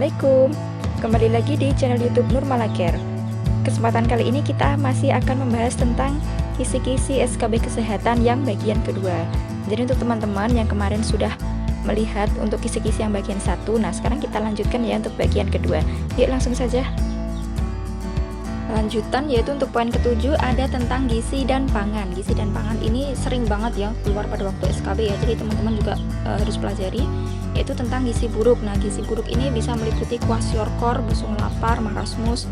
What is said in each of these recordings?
Assalamualaikum. Kembali lagi di channel YouTube Nur Malacare. Kesempatan kali ini kita masih akan membahas tentang kisi-kisi SKB Kesehatan yang bagian kedua. Jadi untuk teman-teman yang kemarin sudah melihat untuk kisi-kisi yang bagian 1, nah sekarang kita lanjutkan ya untuk bagian kedua. Yuk langsung saja. Lanjutan yaitu untuk poin ke-7 ada tentang gizi dan pangan. Gizi dan pangan ini sering banget ya keluar pada waktu SKB ya. Jadi teman-teman juga harus pelajari yaitu tentang gizi buruk. Nah, gizi buruk ini bisa meliputi kwashiorkor, busung lapar, marasmus.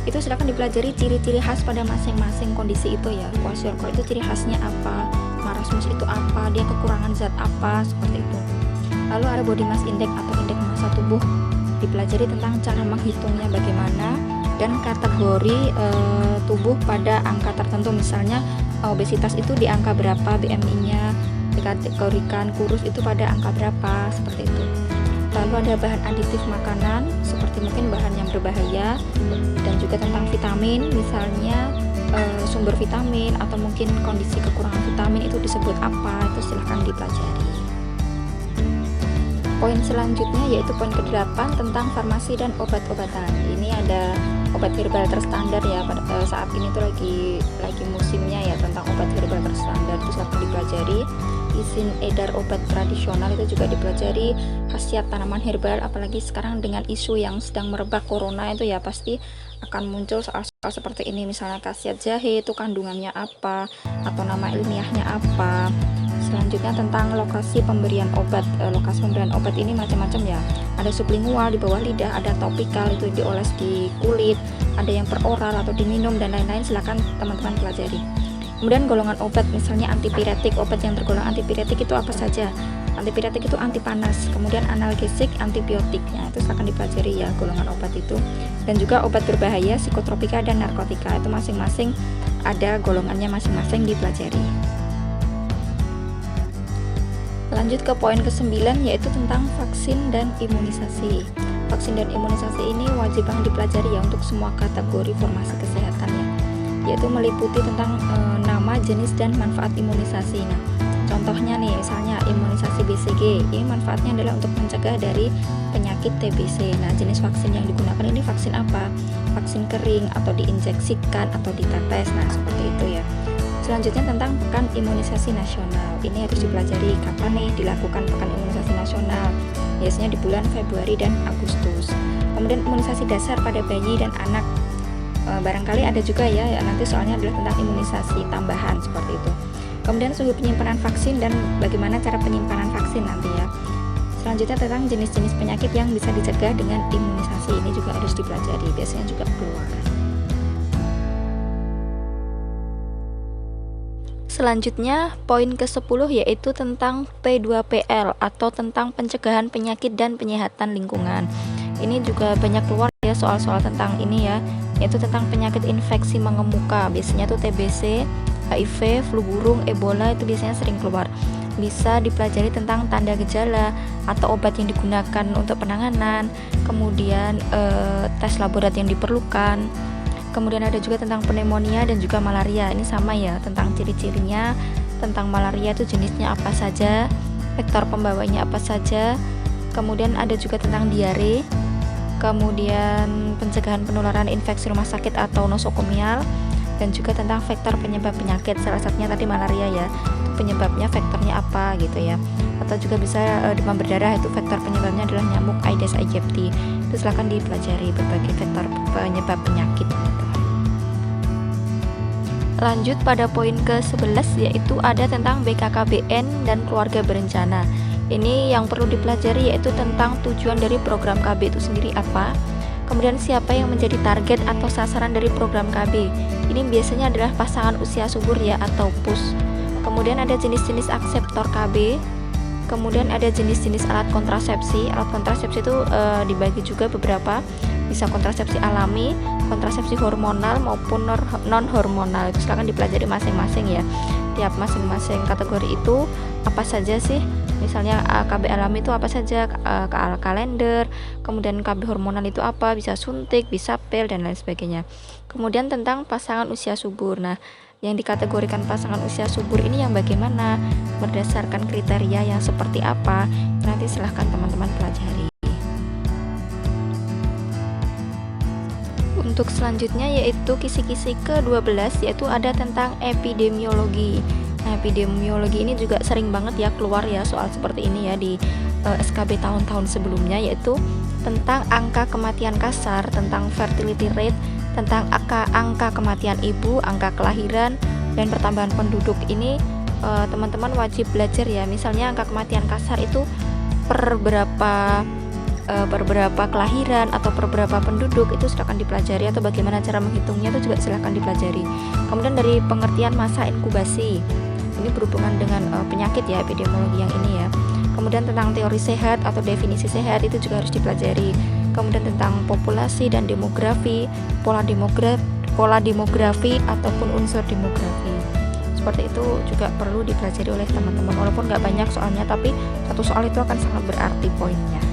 Itu silakan dipelajari ciri-ciri khas pada masing-masing kondisi itu ya. Kwashiorkor itu ciri khasnya apa? Marasmus itu apa? Dia kekurangan zat apa? Seperti itu. Lalu ada body mass index atau indeks massa tubuh. Dipelajari tentang cara menghitungnya bagaimana dan kategori tubuh pada angka tertentu, misalnya obesitas itu di angka berapa BMI-nya, dikategorikan kurus itu pada angka berapa, seperti itu. Lalu ada bahan aditif makanan seperti mungkin bahan yang berbahaya, dan juga tentang vitamin, misalnya sumber vitamin atau mungkin kondisi kekurangan vitamin itu disebut apa, itu silahkan dipelajari. Poin selanjutnya yaitu poin ke-8 tentang farmasi dan obat-obatan. Ini ada obat herbal terstandar ya, pada saat ini tuh lagi musimnya ya tentang obat herbal terstandar, itu silahkan dipelajari. Izin edar obat tradisional itu juga dipelajari, khasiat tanaman herbal, apalagi sekarang dengan isu yang sedang merebak corona itu ya pasti akan muncul soal-soal seperti ini, misalnya khasiat jahe itu kandungannya apa atau nama ilmiahnya apa. Selanjutnya tentang lokasi pemberian obat. Lokasi pemberian obat ini macam-macam ya. Ada sublingual di bawah lidah, ada topikal itu dioles di kulit, ada yang per oral atau diminum dan lain-lain. Silakan teman-teman pelajari. Kemudian golongan obat, misalnya antipiretik. Obat yang tergolong antipiretik itu apa saja? Antipiretik itu anti panas, kemudian analgesik, antibiotiknya itu silakan dipelajari ya golongan obat itu. Dan juga obat berbahaya, psikotropika dan narkotika itu masing-masing ada golongannya masing-masing dipelajari. Lanjut ke poin ke-9 yaitu tentang vaksin dan imunisasi. Vaksin dan imunisasi ini wajib banget dipelajari ya untuk semua kategori formasi kesehatan ya. Yaitu meliputi tentang nama, jenis dan manfaat imunisasi. Nah, contohnya nih misalnya imunisasi BCG. Ini manfaatnya adalah untuk mencegah dari penyakit TBC. Nah, jenis vaksin yang digunakan ini vaksin apa? Vaksin kering atau diinjeksikan atau ditetes. Nah, seperti itu ya. Selanjutnya tentang Pekan Imunisasi Nasional. Ini harus dipelajari kapan nih dilakukan Pekan Imunisasi Nasional. Biasanya di bulan Februari dan Agustus. Kemudian imunisasi dasar pada bayi dan anak. Barangkali ada juga ya, nanti soalnya adalah tentang imunisasi tambahan seperti itu. Kemudian suhu penyimpanan vaksin dan bagaimana cara penyimpanan vaksin nanti ya. Selanjutnya tentang jenis-jenis penyakit yang bisa dicegah dengan imunisasi. Ini juga harus dipelajari, biasanya juga keluar. Selanjutnya poin ke-10 yaitu tentang P2PL atau tentang pencegahan penyakit dan penyehatan lingkungan. Ini juga banyak keluar ya soal-soal tentang ini ya, yaitu tentang penyakit infeksi mengemuka. Biasanya tuh TBC, HIV, flu burung, Ebola itu biasanya sering keluar. Bisa dipelajari tentang tanda gejala atau obat yang digunakan untuk penanganan, kemudian tes laboratorium yang diperlukan. Kemudian ada juga tentang pneumonia dan juga malaria. Ini sama ya, tentang ciri-cirinya, tentang malaria itu jenisnya apa saja, vektor pembawanya apa saja. Kemudian ada juga tentang diare. Kemudian pencegahan penularan infeksi rumah sakit atau nosokomial, dan juga tentang vektor penyebab penyakit. Salah satunya tadi malaria ya, penyebabnya vektornya apa gitu ya. Atau juga bisa demam berdarah, itu vektor penyebabnya adalah nyamuk Aedes aegypti. Itu silakan dipelajari berbagai vektor penyebab penyakit gitu. Lanjut pada poin ke-11 yaitu ada tentang BKKBN dan keluarga berencana. Ini yang perlu dipelajari yaitu tentang tujuan dari program KB itu sendiri apa, kemudian siapa yang menjadi target atau sasaran dari program KB. Ini biasanya adalah pasangan usia subur ya atau PUS. Kemudian ada jenis-jenis akseptor KB. Kemudian ada jenis-jenis alat kontrasepsi. Alat kontrasepsi itu dibagi juga beberapa, bisa kontrasepsi alami, kontrasepsi hormonal maupun non hormonal. Itu silakan dipelajari masing-masing ya. Tiap masing-masing kategori itu apa saja sih? Misalnya KB alami itu apa saja, kalender, kemudian KB hormonal itu apa, bisa suntik, bisa pil dan lain sebagainya. Kemudian tentang pasangan usia subur. Nah, yang dikategorikan pasangan usia subur ini yang bagaimana, berdasarkan kriteria yang seperti apa, nanti silahkan teman-teman pelajari. Untuk selanjutnya yaitu kisi-kisi ke-12, yaitu ada tentang epidemiologi. Nah, epidemiologi ini juga sering banget ya keluar ya soal seperti ini ya di SKB tahun-tahun sebelumnya, yaitu tentang angka kematian kasar, tentang fertility rate, tentang angka kematian ibu, angka kelahiran, dan pertambahan penduduk. Ini teman-teman wajib belajar ya. Misalnya angka kematian kasar itu per berapa kelahiran atau per berapa penduduk, itu silakan dipelajari, atau bagaimana cara menghitungnya itu juga silakan dipelajari. Kemudian dari pengertian masa inkubasi, ini berhubungan dengan penyakit ya, epidemiologi yang ini ya. Kemudian tentang teori sehat atau definisi sehat itu juga harus dipelajari. Kemudian tentang populasi dan demografi, pola demografi ataupun unsur demografi. Seperti itu juga perlu dipelajari oleh teman-teman, walaupun nggak banyak soalnya, tapi satu soal itu akan sangat berarti poinnya.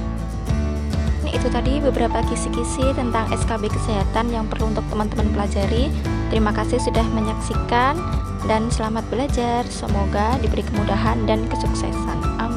Itu tadi beberapa kisi-kisi tentang SKB kesehatan yang perlu untuk teman-teman pelajari. Terima kasih sudah menyaksikan dan selamat belajar. Semoga diberi kemudahan dan kesuksesan. Amin.